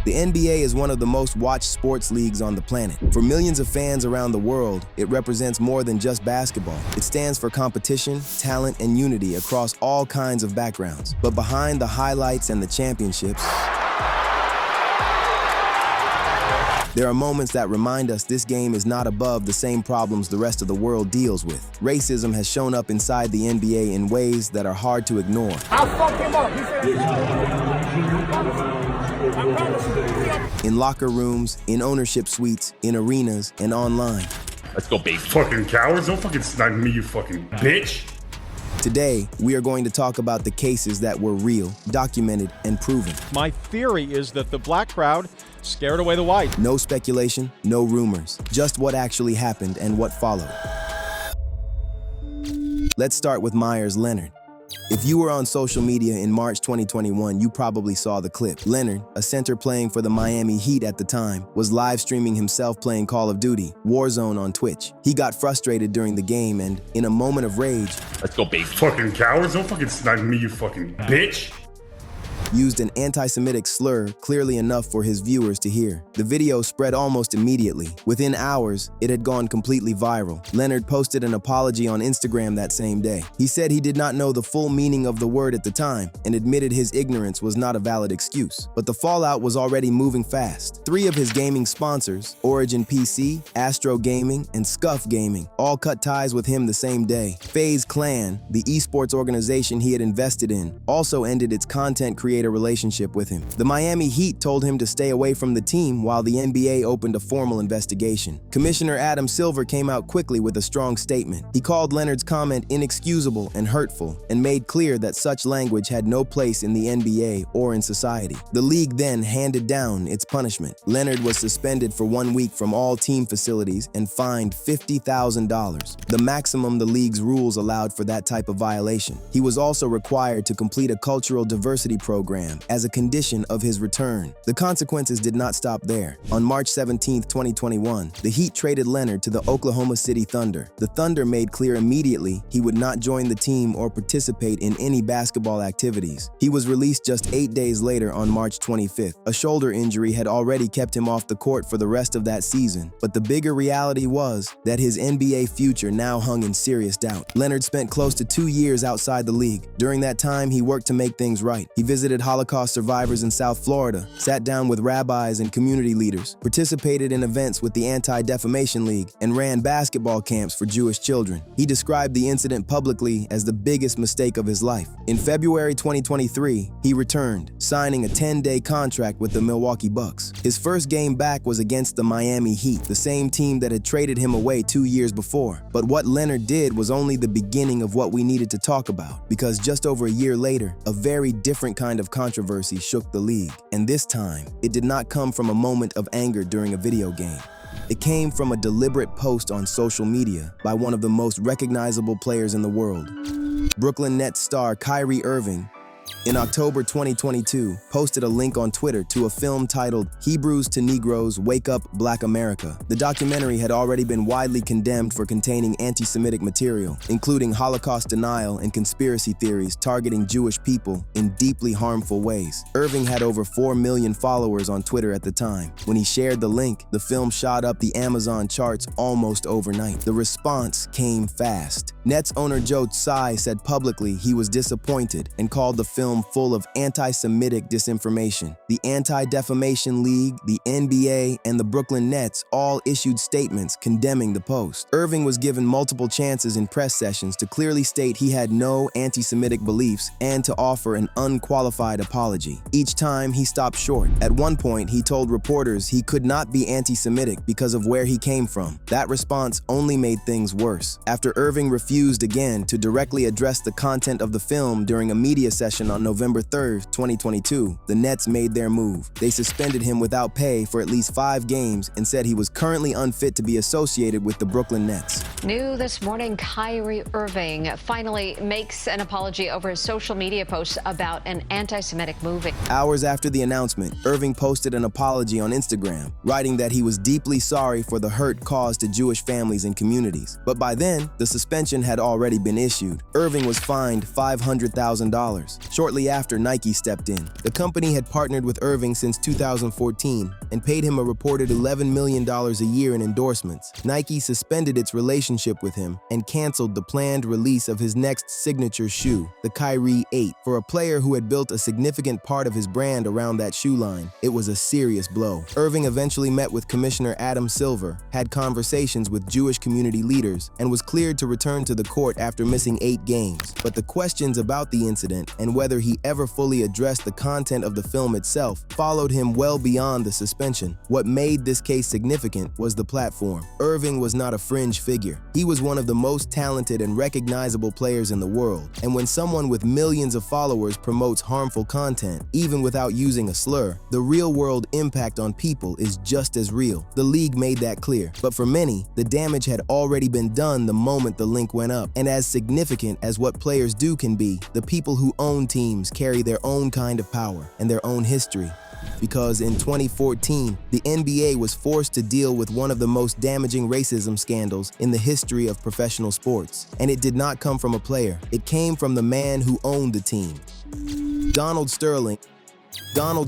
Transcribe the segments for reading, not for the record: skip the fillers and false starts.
The NBA is one of the most watched sports leagues on the planet. For millions of fans around the world, it represents more than just basketball. It stands for competition, talent, and unity across all kinds of backgrounds. But behind the highlights and the championships, there are moments that remind us this game is not above the same problems the rest of the world deals with. Racism has shown up inside the NBA in ways that are hard to ignore. I'll fuck him up. He said, In locker rooms, in ownership suites, in arenas, and online. Let's go, baby. Fucking cowards, don't fucking snipe me, you fucking bitch. Today, we are going to talk about the cases that were real, documented, and proven. My theory is that the black crowd scared away the white. No speculation, no rumors, just what actually happened and what followed. Let's start with Meyers Leonard. If you were on social media in March 2021, you probably saw the clip. Leonard, a center playing for the Miami Heat at the time, was live streaming himself playing Call of Duty, Warzone on Twitch. He got frustrated during the game and, in a moment of rage, let's go, baby. Fucking cowards, don't fucking snipe me, you fucking bitch. Used an anti-Semitic slur clearly enough for his viewers to hear. The video spread almost immediately. Within hours, it had gone completely viral. Leonard posted an apology on Instagram that same day. He said he did not know the full meaning of the word at the time and admitted his ignorance was not a valid excuse. But the fallout was already moving fast. 3 of his gaming sponsors, Origin PC, Astro Gaming, and Scuff Gaming, all cut ties with him the same day. FaZe Clan, the esports organization he had invested in, also ended its content creator relationship with him. The Miami Heat told him to stay away from the team while the NBA opened a formal investigation. Commissioner Adam Silver came out quickly with a strong statement. He called Leonard's comment inexcusable and hurtful and made clear that such language had no place in the NBA or in society. The league then handed down its punishment. Leonard was suspended for 1 week from all team facilities and fined $50,000, the maximum the league's rules allowed for that type of violation. He was also required to complete a cultural diversity program as a condition of his return. The consequences did not stop there. On March 17, 2021, the Heat traded Leonard to the Oklahoma City Thunder. The Thunder made clear immediately he would not join the team or participate in any basketball activities. He was released just 8 days later on March 25th. A shoulder injury had already kept him off the court for the rest of that season, but the bigger reality was that his NBA future now hung in serious doubt. Leonard spent close to 2 years outside the league. During that time, he worked to make things right. He visited Holocaust survivors in South Florida, sat down with rabbis and community leaders, participated in events with the Anti-Defamation League, and ran basketball camps for Jewish children. He described the incident publicly as the biggest mistake of his life. In February 2023, he returned, signing a 10-day contract with the Milwaukee Bucks. His first game back was against the Miami Heat, the same team that had traded him away 2 years before. But what Leonard did was only the beginning of what we needed to talk about, because just over a year later, a very different kind of controversy shook the league. And this time, it did not come from a moment of anger during a video game. It came from a deliberate post on social media by one of the most recognizable players in the world. Brooklyn Nets star Kyrie Irving, in October 2022, posted a link on Twitter to a film titled Hebrews to Negroes, Wake Up, Black America. The documentary had already been widely condemned for containing anti-Semitic material, including Holocaust denial and conspiracy theories targeting Jewish people in deeply harmful ways. Irving had over 4 million followers on Twitter at the time. When he shared the link, the film shot up the Amazon charts almost overnight. The response came fast. Nets owner Joe Tsai said publicly he was disappointed and called the film full of anti-Semitic disinformation. The Anti-Defamation League, the NBA, and the Brooklyn Nets all issued statements condemning the post. Irving was given multiple chances in press sessions to clearly state he had no anti-Semitic beliefs and to offer an unqualified apology. Each time, he stopped short. At one point, he told reporters he could not be anti-Semitic because of where he came from. That response only made things worse. After Irving refused again to directly address the content of the film during a media session on November 3rd, 2022, the Nets made their move. They suspended him without pay for at least 5 games and said he was currently unfit to be associated with the Brooklyn Nets. New this morning, Kyrie Irving finally makes an apology over his social media post about an anti-Semitic movie. Hours after the announcement, Irving posted an apology on Instagram, writing that he was deeply sorry for the hurt caused to Jewish families and communities. But by then, the suspension had already been issued. Irving was fined $500,000. Shortly after, Nike stepped in. The company had partnered with Irving since 2014 and paid him a reported $11 million a year in endorsements. Nike suspended its relationship with him and canceled the planned release of his next signature shoe, the Kyrie 8. For a player who had built a significant part of his brand around that shoe line, it was a serious blow. Irving eventually met with Commissioner Adam Silver, had conversations with Jewish community leaders, and was cleared to return to the court after missing 8 games. But the questions about the incident and whether he ever fully addressed the content of the film itself followed him well beyond the suspension. What made this case significant was the platform. Irving was not a fringe figure. He was one of the most talented and recognizable players in the world. And when someone with millions of followers promotes harmful content, even without using a slur, the real-world impact on people is just as real. The league made that clear. But for many, the damage had already been done the moment the link went up. And as significant as what players do can be, the people who own teams carry their own kind of power and their own history. Because in 2014, the NBA was forced to deal with one of the most damaging racism scandals in the history of professional sports. And it did not come from a player. It came from the man who owned the team. Donald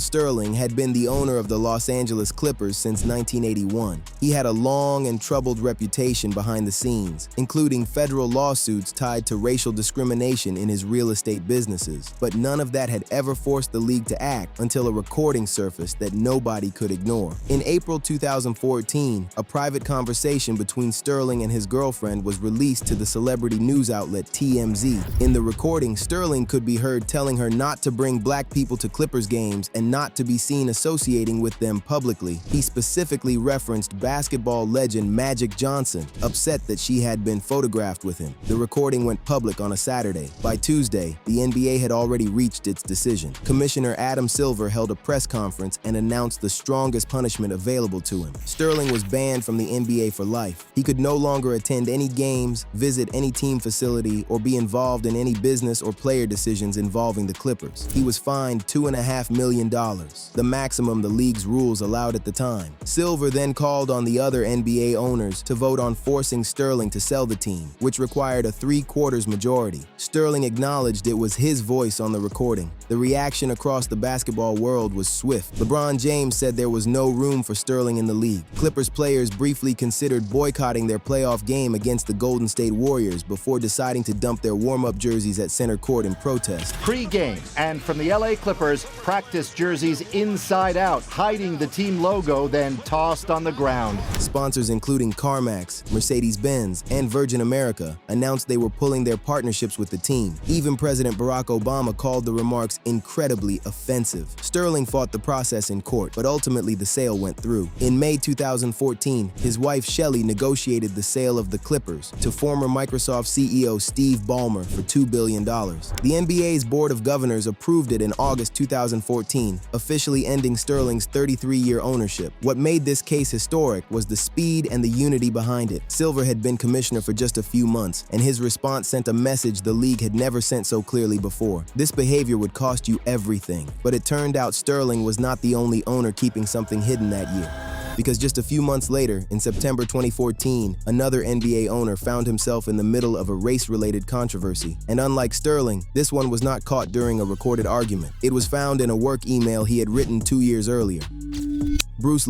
Sterling had been the owner of the Los Angeles Clippers since 1981. He had a long and troubled reputation behind the scenes, including federal lawsuits tied to racial discrimination in his real estate businesses. But none of that had ever forced the league to act until a recording surfaced that nobody could ignore. In April 2014, a private conversation between Sterling and his girlfriend was released to the celebrity news outlet TMZ. In the recording, Sterling could be heard telling her not to bring black people to Clippers games and not to be seen associating with them publicly. He specifically referenced basketball legend Magic Johnson, upset that she had been photographed with him. The recording went public on a Saturday. By Tuesday, the NBA had already reached its decision. Commissioner Adam Silver held a press conference and announced the strongest punishment available to him. Sterling was banned from the NBA for life. He could no longer attend any games, visit any team facility, or be involved in any business or player decisions involving the Clippers. He was fined $2.5 million, the maximum the league's rules allowed at the time. Silver then called on the other NBA owners to vote on forcing Sterling to sell the team, which required a 3/4 majority. Sterling acknowledged it was his voice on the recording. The reaction across the basketball world was swift. LeBron James said there was no room for Sterling in the league. Clippers players briefly considered boycotting their playoff game against the Golden State Warriors before deciding to dump their warm-up jerseys at center court in protest. Pre-game, and from the LA Clippers, practice jerseys inside out, hiding the team logo, then tossed on the ground. Sponsors including CarMax, Mercedes-Benz, and Virgin America announced they were pulling their partnerships with the team. Even President Barack Obama called the remarks incredibly offensive. Sterling fought the process in court, but ultimately the sale went through. In May 2014, his wife Shelley negotiated the sale of the Clippers to former Microsoft CEO Steve Ballmer for $2 billion. The NBA's Board of Governors approved it in August 2014, officially ending Sterling's 33-year ownership. What made this case historic was the speed and the unity behind it. Silver had been commissioner for just a few months, and his response sent a message the league had never sent so clearly before. This behavior would cost you everything. But it turned out Sterling was not the only owner keeping something hidden that year. Because just a few months later, in September 2014, another NBA owner found himself in the middle of a race-related controversy. And unlike Sterling, this one was not caught during a recorded argument. It was found in a work email he had written 2 years earlier. Bruce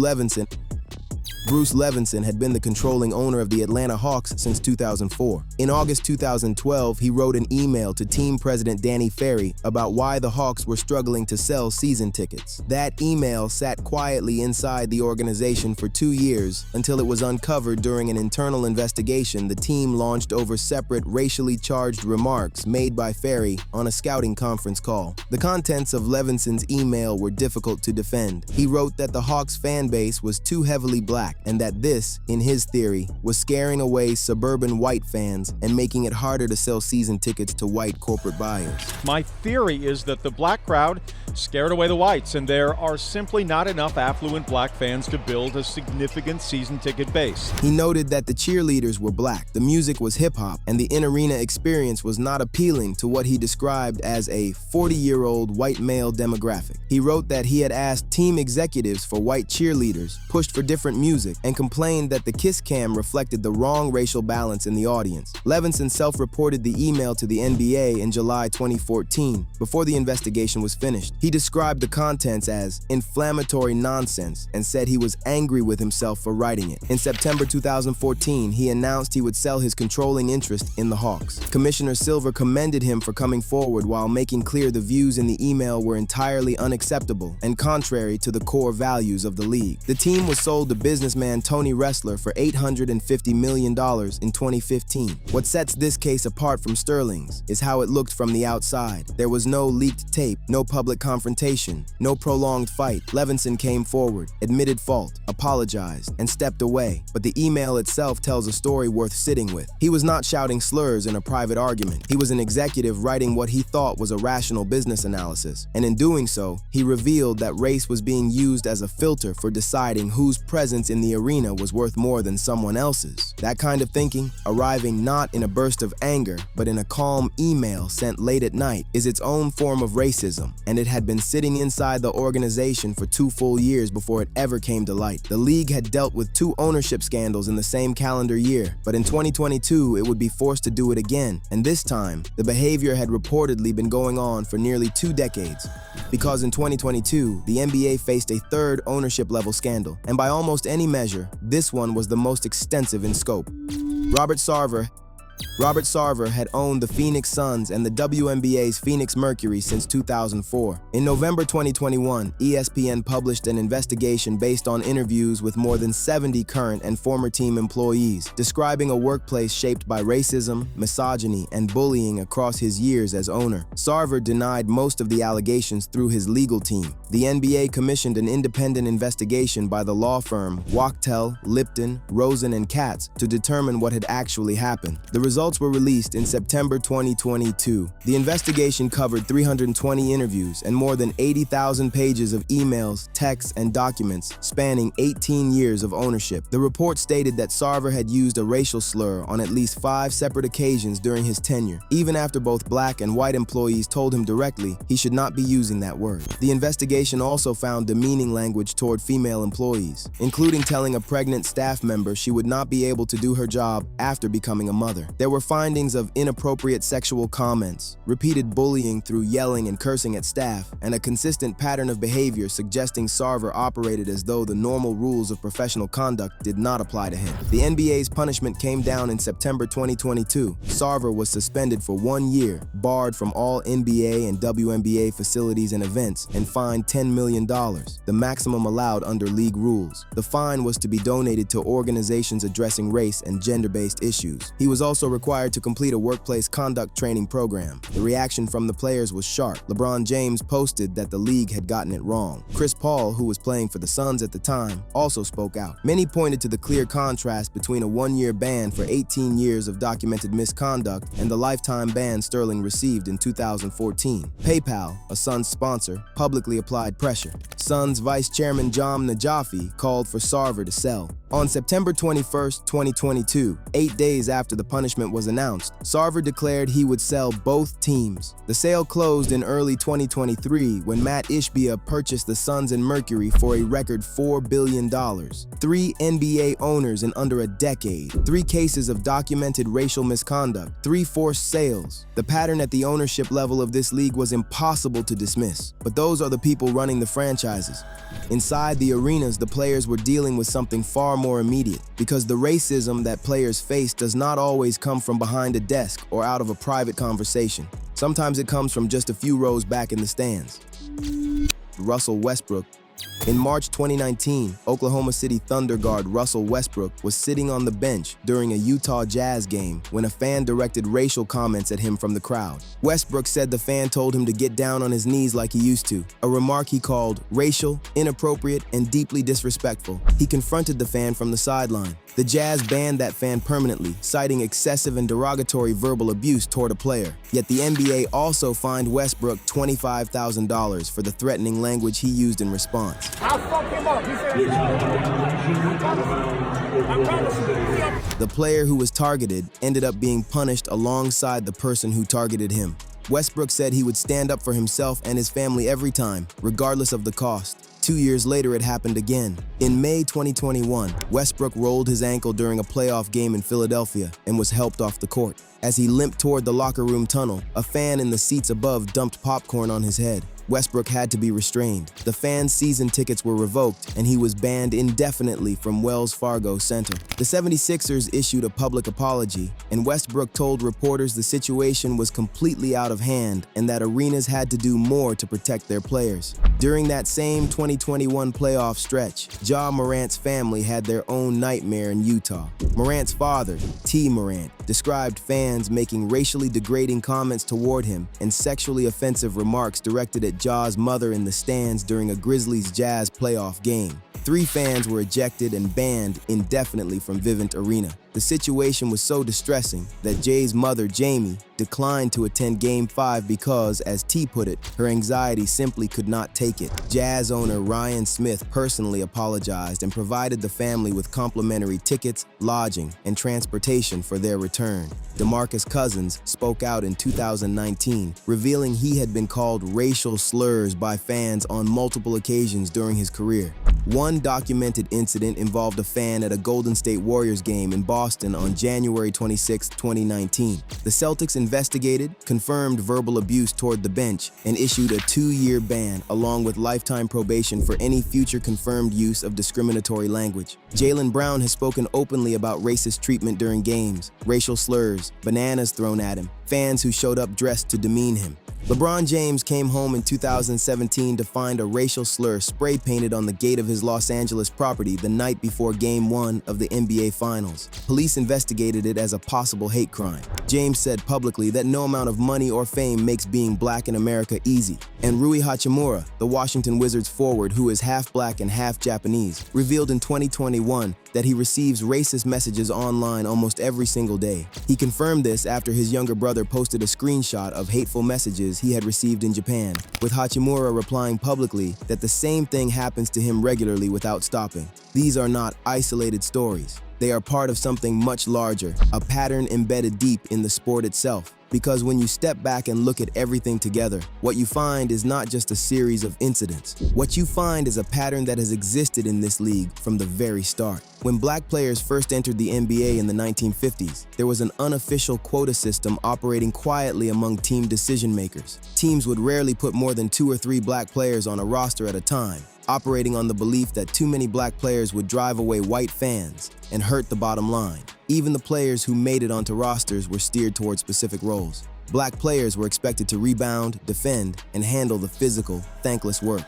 Levinson had been the controlling owner of the Atlanta Hawks since 2004. In August 2012, he wrote an email to team president Danny Ferry about why the Hawks were struggling to sell season tickets. That email sat quietly inside the organization for 2 years until it was uncovered during an internal investigation the team launched over separate racially charged remarks made by Ferry on a scouting conference call. The contents of Levinson's email were difficult to defend. He wrote that the Hawks fan base was too heavily black, and that this, in his theory, was scaring away suburban white fans and making it harder to sell season tickets to white corporate buyers. My theory is that the black crowd scared away the whites, and there are simply not enough affluent black fans to build a significant season ticket base. He noted that the cheerleaders were black, the music was hip-hop, and the in-arena experience was not appealing to what he described as a 40-year-old white male demographic. He wrote that he had asked team executives for white cheerleaders, pushed for different music, and complained that the kiss cam reflected the wrong racial balance in the audience. Levinson self-reported the email to the NBA in July 2014, before the investigation was finished. He described the contents as inflammatory nonsense and said he was angry with himself for writing it. In September 2014, he announced he would sell his controlling interest in the Hawks. Commissioner Silver commended him for coming forward while making clear the views in the email were entirely unacceptable and contrary to the core values of the league. The team was sold to businessman Tony Ressler for $850 million in 2015. What sets this case apart from Sterling's is how it looked from the outside. There was no leaked tape, no public confrontation, no prolonged fight. Levinson came forward, admitted fault, apologized, and stepped away. But the email itself tells a story worth sitting with. He was not shouting slurs in a private argument. He was an executive writing what he thought was a rational business analysis. And in doing so, he revealed that race was being used as a filter for deciding whose presence in the arena was worth more than someone else's. That kind of thinking, arriving not in a burst of anger, but in a calm email sent late at night, is its own form of racism, and it had been sitting inside the organization for 2 full years before it ever came to light. The league had dealt with 2 ownership scandals in the same calendar year, but in 2022 it would be forced to do it again, and this time, the behavior had reportedly been going on for nearly 2 decades. Because in 2022, the NBA faced a 3rd ownership level scandal, and by almost any measure, this one was the most extensive in scope. Robert Sarver had owned the Phoenix Suns and the WNBA's Phoenix Mercury since 2004. In November 2021, ESPN published an investigation based on interviews with more than 70 current and former team employees, describing a workplace shaped by racism, misogyny, and bullying across his years as owner. Sarver denied most of the allegations through his legal team. The NBA commissioned an independent investigation by the law firm Wachtell, Lipton, Rosen, and Katz to determine what had actually happened. The results were released in September 2022. The investigation covered 320 interviews and more than 80,000 pages of emails, texts, and documents spanning 18 years of ownership. The report stated that Sarver had used a racial slur on at least 5 separate occasions during his tenure, even after both black and white employees told him directly he should not be using that word. The investigation also found demeaning language toward female employees, including telling a pregnant staff member she would not be able to do her job after becoming a mother. There were findings of inappropriate sexual comments, repeated bullying through yelling and cursing at staff, and a consistent pattern of behavior suggesting Sarver operated as though the normal rules of professional conduct did not apply to him. The NBA's punishment came down in September 2022. Sarver was suspended for 1 year, barred from all NBA and WNBA facilities and events, and fined $10 million, the maximum allowed under league rules. The fine was to be donated to organizations addressing race and gender-based issues. He was also required to complete a workplace conduct training program. The reaction from the players was sharp. LeBron James posted that the league had gotten it wrong. Chris Paul, who was playing for the Suns at the time, also spoke out. Many pointed to the clear contrast between a 1-year ban for 18 years of documented misconduct and the lifetime ban Sterling received in 2014. PayPal, a Suns sponsor, publicly applied pressure. Suns Vice Chairman Jahm Najafi called for Sarver to sell. On September 21, 2022, 8 days after the punishment was announced, Sarver declared he would sell both teams. The sale closed in early 2023 when Matt Ishbia purchased the Suns and Mercury for a record $4 billion. 3 NBA owners in under a decade, 3 cases of documented racial misconduct, 3 forced sales. The pattern at the ownership level of this league was impossible to dismiss. But those are the people running the franchises. Inside the arenas, the players were dealing with something far more immediate, because the racism that players face does not always come from behind a desk or out of a private conversation. Sometimes it comes from just a few rows back in the stands. Russell Westbrook. In March 2019, Oklahoma City Thunder guard Russell Westbrook was sitting on the bench during a Utah Jazz game when a fan directed racial comments at him from the crowd. Westbrook said the fan told him to get down on his knees like he used to, a remark he called racial, inappropriate, and deeply disrespectful. He confronted the fan from the sideline. The Jazz banned that fan permanently, citing excessive and derogatory verbal abuse toward a player. Yet the NBA also fined Westbrook $25,000 for the threatening language he used in response. I'll fuck him up. He said, I promise you. The player who was targeted ended up being punished alongside the person who targeted him. Westbrook said he would stand up for himself and his family every time, regardless of the cost. 2 years later, it happened again. In May 2021, Westbrook rolled his ankle during a playoff game in Philadelphia and was helped off the court. As he limped toward the locker room tunnel, a fan in the seats above dumped popcorn on his head. Westbrook had to be restrained. The fan's season tickets were revoked, and he was banned indefinitely from Wells Fargo Center. The 76ers issued a public apology, and Westbrook told reporters the situation was completely out of hand and that arenas had to do more to protect their players. During that same 2021 playoff stretch, Ja Morant's family had their own nightmare in Utah. Morant's father, T. Morant, described fans making racially degrading comments toward him and sexually offensive remarks directed at Ja's mother in the stands during a Grizzlies-Jazz playoff game. 3 fans were ejected and banned indefinitely from Vivint Arena. The situation was so distressing that Jay's mother, Jamie, declined to attend Game 5 because, as T put it, her anxiety simply could not take it. Jazz owner Ryan Smith personally apologized and provided the family with complimentary tickets, lodging, and transportation for their return. DeMarcus Cousins spoke out in 2019, revealing he had been called racial slurs by fans on multiple occasions during his career. One documented incident involved a fan at a Golden State Warriors game in Boston on January 26, 2019. The Celtics investigated, confirmed verbal abuse toward the bench, and issued a 2-year ban along with lifetime probation for any future confirmed use of discriminatory language. Jaylen Brown has spoken openly about racist treatment during games, racial slurs, bananas thrown at him, fans who showed up dressed to demean him. LeBron James came home in 2017 to find a racial slur spray-painted on the gate of his Los Angeles property the night before Game 1 of the NBA Finals. Police investigated it as a possible hate crime. James said publicly that no amount of money or fame makes being black in America easy. And Rui Hachimura, the Washington Wizards forward who is half black and half Japanese, revealed in 2021 that he receives racist messages online almost every single day. He confirmed this after his younger brother posted a screenshot of hateful messages he had received in Japan, with Hachimura replying publicly that the same thing happens to him regularly without stopping. These are not isolated stories. They are part of something much larger, a pattern embedded deep in the sport itself. Because when you step back and look at everything together, what you find is not just a series of incidents. What you find is a pattern that has existed in this league from the very start. When black players first entered the NBA in the 1950s, there was an unofficial quota system operating quietly among team decision makers. Teams would rarely put more than 2 or 3 black players on a roster at a time, operating on the belief that too many black players would drive away white fans and hurt the bottom line. Even the players who made it onto rosters were steered towards specific roles. Black players were expected to rebound, defend, and handle the physical, thankless work.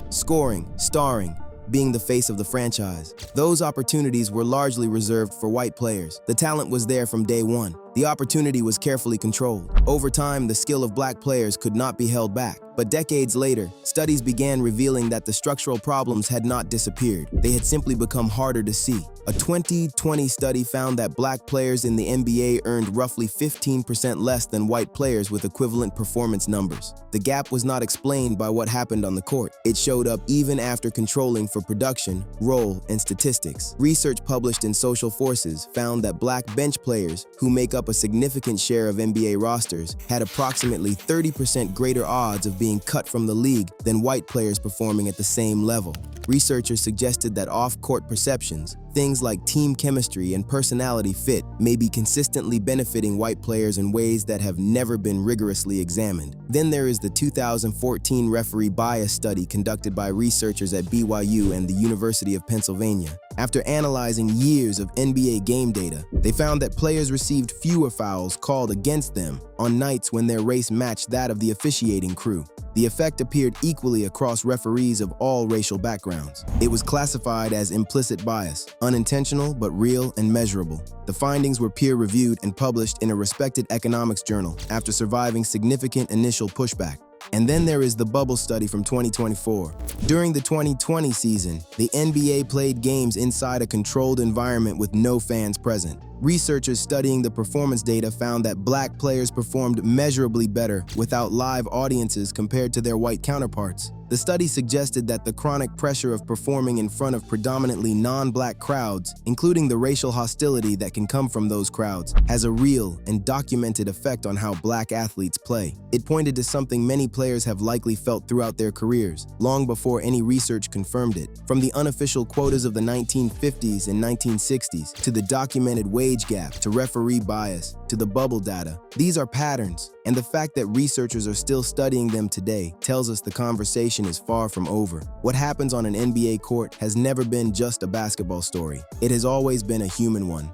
Scoring, starring, being the face of the franchise. Those opportunities were largely reserved for white players. The talent was there from day one. The opportunity was carefully controlled. Over time, the skill of black players could not be held back. But decades later, studies began revealing that the structural problems had not disappeared. They had simply become harder to see. A 2020 study found that black players in the NBA earned roughly 15% less than white players with equivalent performance numbers. The gap was not explained by what happened on the court. It showed up even after controlling for production, role, and statistics. Research published in Social Forces found that black bench players, who make up a significant share of NBA rosters, had approximately 30% greater odds of being cut from the league than white players performing at the same level. Researchers suggested that off-court perceptions, things like team chemistry and personality fit, may be consistently benefiting white players in ways that have never been rigorously examined. Then there is the 2014 referee bias study conducted by researchers at BYU and the University of Pennsylvania. After analyzing years of NBA game data, they found that players received fewer fouls called against them on nights when their race matched that of the officiating crew. The effect appeared equally across referees of all racial backgrounds. It was classified as implicit bias, unintentional but real and measurable. The findings were peer-reviewed and published in a respected economics journal after surviving significant initial pushback. And then there is the bubble study from 2024. During the 2020 season, the NBA played games inside a controlled environment with no fans present. Researchers studying the performance data found that black players performed measurably better without live audiences compared to their white counterparts. The study suggested that the chronic pressure of performing in front of predominantly non-black crowds, including the racial hostility that can come from those crowds, has a real and documented effect on how black athletes play. It pointed to something many players have likely felt throughout their careers, long before any research confirmed it. From the unofficial quotas of the 1950s and 1960s, to the documented wage gap, to referee bias, to the bubble data, these are patterns. And the fact that researchers are still studying them today tells us the conversation is far from over. What happens on an NBA court has never been just a basketball story. It has always been a human one.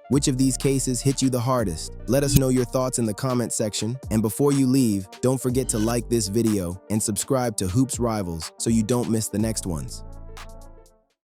Which of these cases hit you the hardest? Let us know your thoughts in the comment section. And before you leave, don't forget to like this video and subscribe to Hoops Rivals so you don't miss the next ones.